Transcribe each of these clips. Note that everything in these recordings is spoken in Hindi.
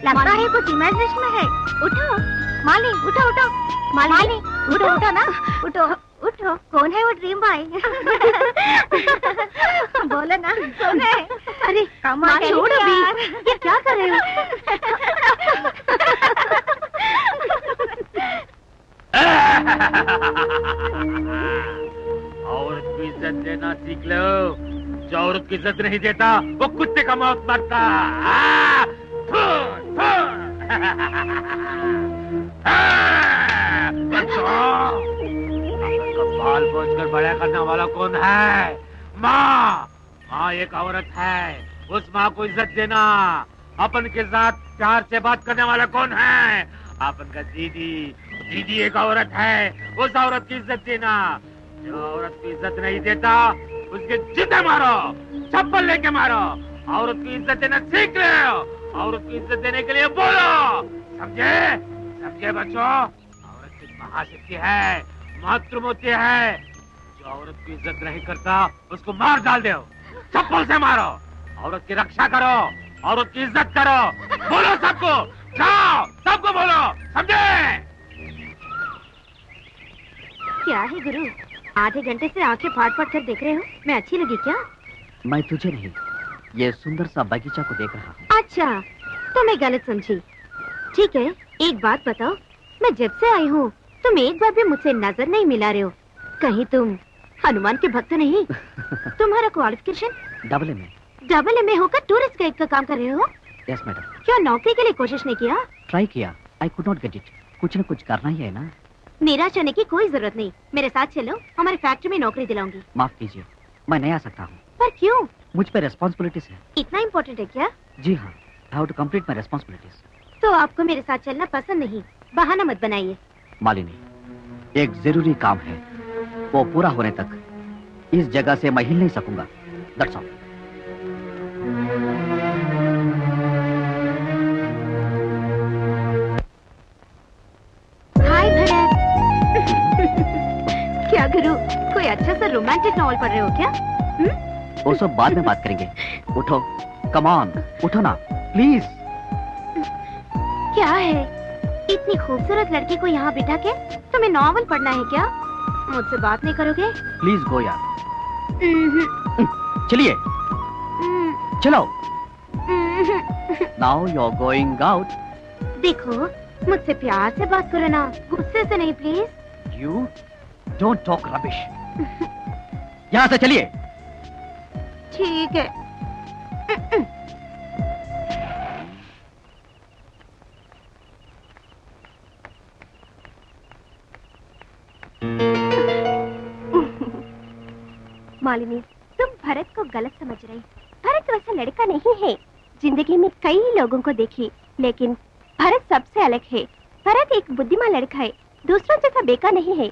लगता है कुछ इमेजिनेशन में है। उठो माली, उठो उठो माली, उठो उठो ना, उठो उठो। कौन है वो ड्रीम बॉय? बोलो ना, कौन है? अरे कमाल छोड़ अभी, ये क्या कर रहे हो? औरत को इज्जत देना सीख लो। जो औरत की इज्जत नहीं देता वो कुत्ते का मौत मरता। बाल पहुंचकर बड़ा करने वाला कौन है? माँ। माँ एक औरत है, उस माँ को इज्जत देना। अपन के साथ प्यार से बात करने वाला कौन है? अपन का दीदी। दीदी एक औरत है, उस औरत की इज्जत देना। जो औरत की इज्जत नहीं देता उसके जूते मारो, चप्पल लेके मारो। औरत की इज्जत देना सीख ले। औरत की इज्जत देने के लिए बोलो, समझे? समझे बच्चों? औरत की महाशक्ति है, मातृमूर्ति है। जो औरत की इज्जत नहीं करता उसको मार डाल दो, चप्पल से मारो। औरत की रक्षा करो, औरत की इज्जत करो। बोलो सबको, जाओ सबको बोलो, समझे? क्या है गुरु, आधे घंटे से आंखें फाड़ फाड़ कर देख रहे हो? मैं अच्छी लगी क्या? मैं तुझे नहीं, ये सुंदर सा बगीचा को देख रहा हूँ। अच्छा, तो मैं गलत समझी। ठीक है, एक बात बताओ, मैं जब से आई हूँ तुम एक बार भी मुझसे नजर नहीं मिला रहे हो। कहीं तुम हनुमान के भक्त नहीं? तुम्हारा qualification? Double MA. Double MA होकर टूरिस्ट गाइड का काम कर रहे हो? Yes madam. क्या नौकरी के लिए कोशिश नहीं किया? ट्राई किया, I could not get it. कुछ न कुछ करना ही है ना। निराश होने की कोई जरूरत नहीं, मेरे साथ चलो, हमारी फैक्ट्री में नौकरी दिलाऊंगी। माफ कीजिए, मैं नहीं आ सकता हूँ। पर क्यों? मुझ पे रेस्पॉन्सिबिलिटीज है। इतना इम्पोर्टेंट है क्या? जी हाँ, I have to complete my responsibilities. तो आपको मेरे साथ चलना पसंद नहीं, बहाना मत बनाइए। मालिनी, एक जरूरी काम है, वो पूरा होने तक इस जगह से मैं हिल नहीं सकूंगा। That's all. हाय भरत। क्या गुरु, कोई अच्छा सा रोमांटिक नॉवल पढ़ रहे हो क्या? वो सब बाद में बात करेंगे। उठो, कम ऑन, उठो ना प्लीज। क्या है, इतनी खूबसूरत लड़की को यहाँ बिठा के तुम्हें नॉवल पढ़ना है क्या? मुझसे बात नहीं करोगे? प्लीज गो यार। चलिए चलो। Now you are going out. देखो, मुझसे प्यार से बात करो ना, गुस्से से नहीं please. You don't talk rubbish. यहाँ से चलिए। ठीक है। मालिनी, तुम भरत को गलत समझ रही। भरत वैसा लड़का नहीं है। जिंदगी में कई लोगों को देखी, लेकिन भरत सबसे अलग है। भरत एक बुद्धिमान लड़का है, दूसरों जैसा बेकार नहीं है।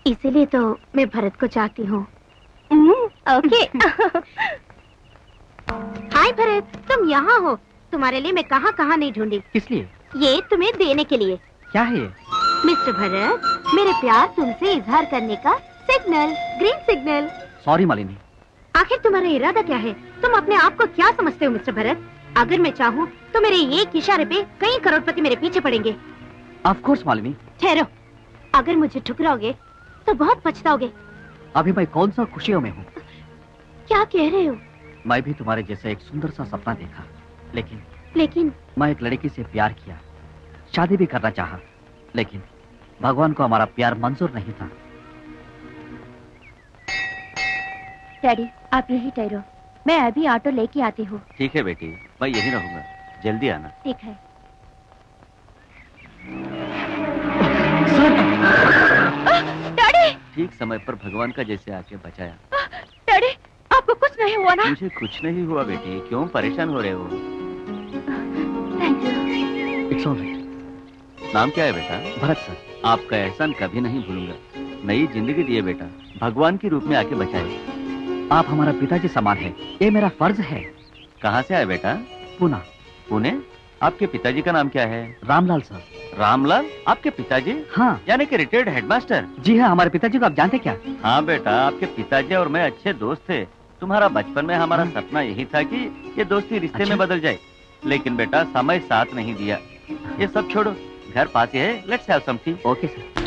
इसीलिए तो मैं भरत को चाहती हूँ। ओके। हाय भरत, तुम यहाँ हो। तुम्हारे लिए मैं कहाँ कहाँ नहीं ढूंढी। किस लिए? ये तुम्हें देने के लिए। क्या है ये? मिस्टर भरत, मेरे प्यार तुमसे इजहार करने का signal, green signal. Sorry Malini. आखिर तुम्हारा इरादा क्या है? तुम अपने आप को क्या समझते हो मिस्टर भरत? अगर मैं चाहूँ तो मेरे एक इशारे पे कई करोड़पति मेरे पीछे पड़ेंगे। Of course Malini. ठहरो, अगर मुझे ठुकराओगे तो बहुत पछताओगे। अभी मैं कौन सा खुशियों में हूँ। क्या कह रहे हो? मैं भी तुम्हारे जैसा एक सुंदर सा सपना देखा, लेकिन मैं एक लड़की से प्यार किया, शादी भी करना चाहा, लेकिन भगवान को हमारा प्यार मंजूर नहीं था। डैडी, आप यही ठहरो, मैं अभी ऑटो लेके आती हूँ। ठीक है बेटी, मैं यही रहूंगा, जल्दी आना। ठीक है। डैडी! ठीक समय पर भगवान का जैसे आके बचाया। डैडी, आपको कुछ नहीं हुआ ना? मुझे कुछ नहीं हुआ बेटी, क्यों परेशान हो रहे हो? Thank you. It's alright. नाम क्या है बेटा? भरत सर। आपका एहसान कभी नहीं भूलूंगा। नई जिंदगी दिए बेटा, भगवान के रूप में आके बचाए। आप हमारा पिताजी समान है, ये मेरा फर्ज है। कहाँ से आए बेटा? पुणे। पुणे? आपके पिताजी का नाम क्या है? रामलाल सर। रामलाल? आपके पिताजी? हाँ। यानी कि रिटायर्ड हेडमास्टर? जी हाँ, हमारे पिताजी को आप जानते क्या? हाँ बेटा, आपके पिताजी और मैं अच्छे दोस्त थे। तुम्हारा बचपन में हमारा सपना यही था कि ये दोस्ती रिश्ते में बदल जाए। लेकिन बेटा समय साथ नहीं दिया। ये सब छोड़ो, घर पास ही है, let's have some tea. Okay sir.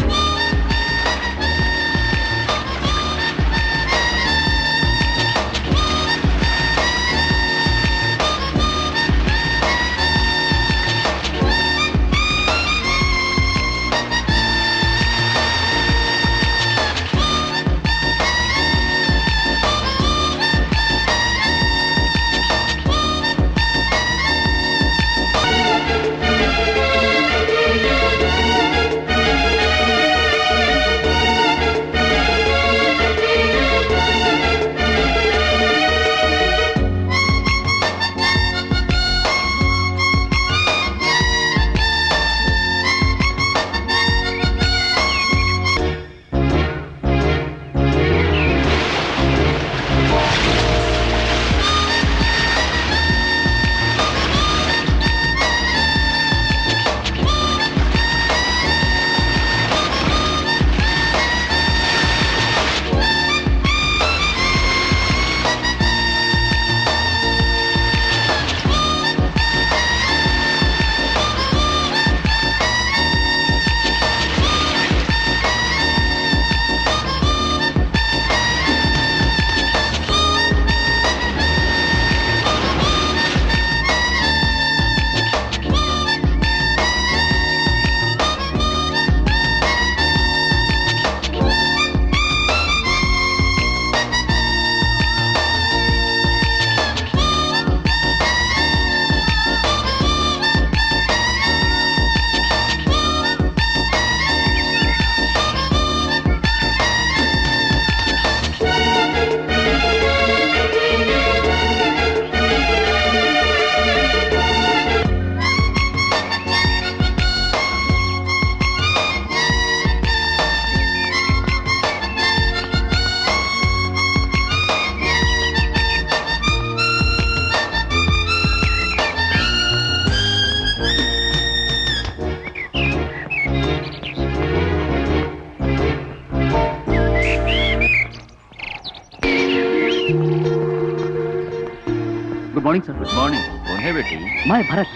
Good morning sir. Good morning. कौन है बेटी? मैं भरत।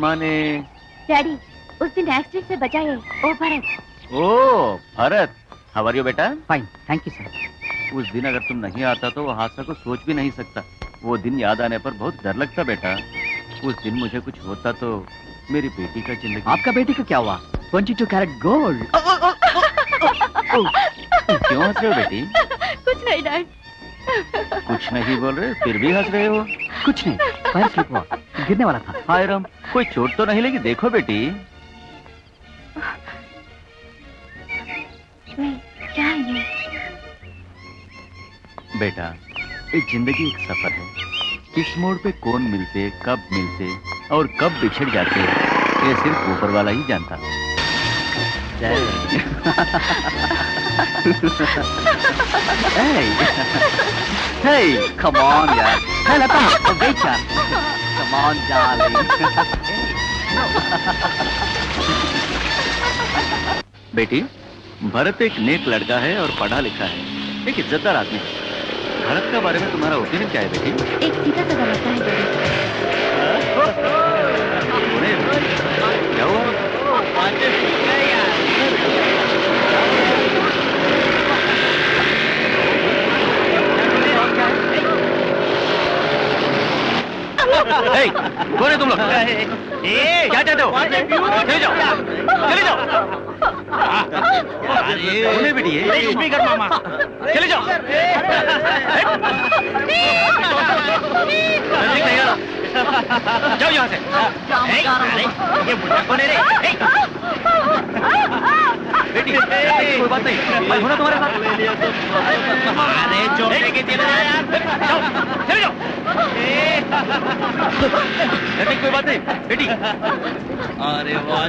माने? डैडी, उस दिन एक्सीडेंट से बचा है ओ भरत। ओ भरत, हाउ आर यू बेटा? Fine, thank you sir. उस दिन अगर तुम नहीं आता तो वो हादसा को सोच भी नहीं सकता। वो दिन याद आने पर बहुत डर लगता बेटा। उस दिन मुझे कुछ होता तो मेरी बेटी का जिंदगी। आपका बेटी को क्या हुआ? 22 कैरेट गोल्ड। क्यों हंस रहे हो बेटी? कुछ नहीं डैड। कुछ नहीं बोल रहे, फिर भी हंस रहे हो। कुछ नहीं, पैर स्लिप हुआ, गिरने वाला था। हाय राम, कोई चोट तो नहीं लगी? देखो बेटी। नहीं, क्या है ये? बेटा, ये जिंदगी एक सफर है। किस मोड़ पे कौन मिलते, कब मिलते और कब बिछड़ जाते, ये सिर्फ ऊपर वाला ही जानता। Hey, come on यार। Hey लता, wait यार। Come on darling। बेटी, भरत एक नेक लड़का है और पढ़ा लिखा है, एक इज्जतदार आदमी है। भरत के बारे में तुम्हारा ओपिनियन क्या है बेटी? एक सीधा साधा लड़का है डैडी। क्या हुआ? कौन है तुम लोग? क्या चाहते हो? चले जाओ, चले जाओ। कौन है बेटी? स्पीकर मामा, चले जाओ। नजदीक नहीं आना, जाओ यहाँ से। ये बुढ़ा कौन है रे? बेटी, कोई बात नहीं, मैं हूं ना तुम्हारे साथ। अरे छोटे के चले जाओ यार, जाओ, चले जाओ। नहीं, कोई बात नहीं बेटी। अरे वाह,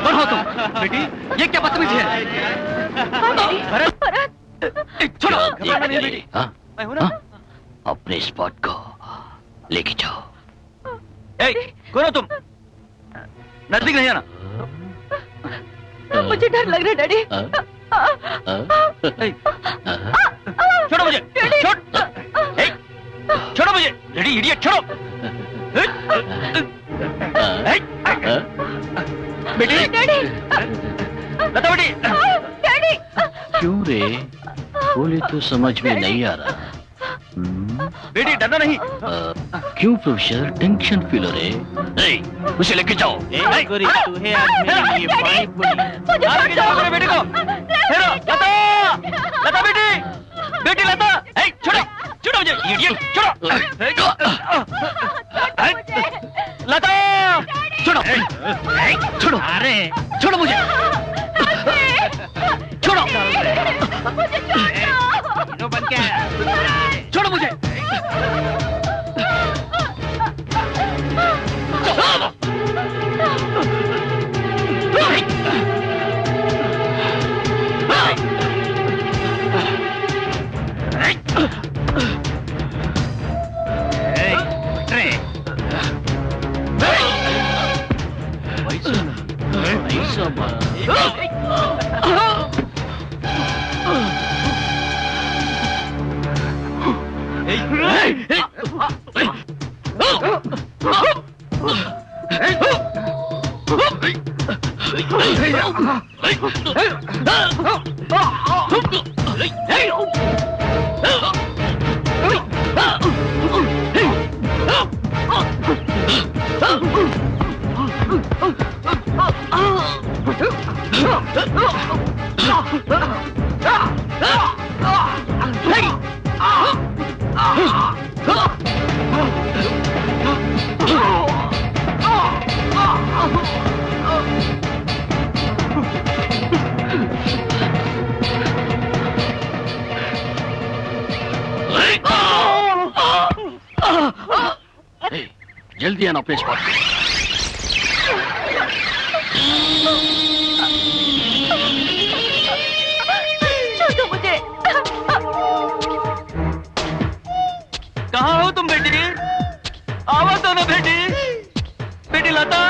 कौन हो तुम? बेटी, ये क्या बदतमीजी है? भरत, छोड़ो। नहीं बेटी, मैं हूं ना। अपने स्पॉट को लेके जाओ। कौन हो तुम? नजदीक नहीं आना। मुझे डर लग रहा है डैडी। छोड़ो मुझे, छोड़ो मुझे, रेडी इडियट, छोड़ो। बेटी, लता बेटी, क्यों रे? बोले तो समझ में नहीं आ रहा। बेटी डरना नहीं। क्यों प्रोफेसर, टेंशन फील हो रहे? उसे लेके जाओ। गोरी तू है आज मेरे लिए पानी पूरी। लेके जाओ मेरे बेटे को। हेलो लता, लता बेटी, बेटी लता, छोड़ो, छोड़ो मुझे, इडियट, छोड़ो। लता, छोड़ो, छोड़ो, अरे छोड़ो मुझे, छोड़ो, हीरो बन के आया। छोड़ो मुझे। जल्दी आना अपने स्पॉट पे। छोड़ो मुझे। कहाँ हो तुम बेटी? आवाज दो ना बेटी, बेटी लता।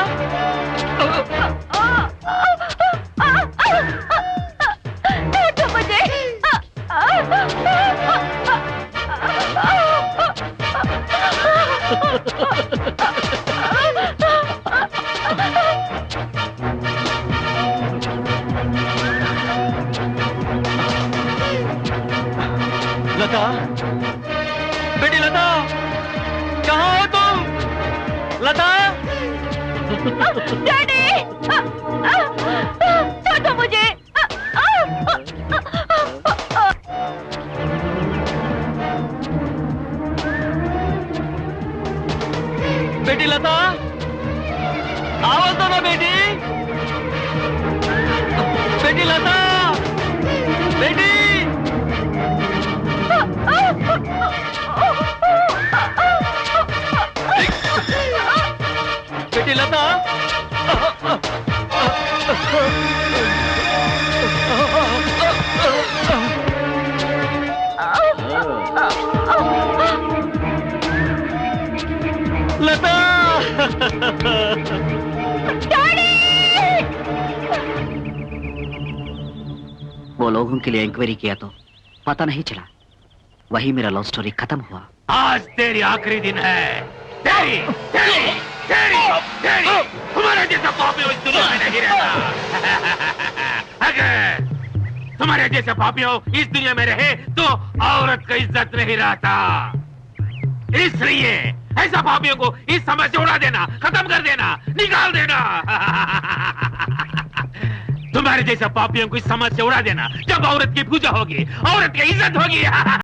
छोड़ो मुझे। लता, बेटी लता, कहाँ हो तुम? लता, डैडी, छोड़ो मुझे। बेटी लता, आवाज दो ना बेटी, बेटी लता, बेटी, बेटी लता। लता, वो लोगों के लिए इंक्वायरी किया तो पता नहीं चला, वही मेरा लव स्टोरी खत्म हुआ। आज तेरी आखिरी दिन है। तेरी तेरी तेरी तेरी तुम्हारे जैसा पापियों इस दुनिया में नहीं रहता। अगर तुम्हारे जैसे पापियों इस दुनिया में रहे तो औरत का इज्जत नहीं रहता। इसलिए ऐसा पापियों को इस समाज से उड़ा देना, खत्म कर देना, निकाल देना। तुम्हारे जैसे पापियों को इस समाज से उड़ा देना। जब औरत की पूजा होगी, औरत की इज्जत होगी।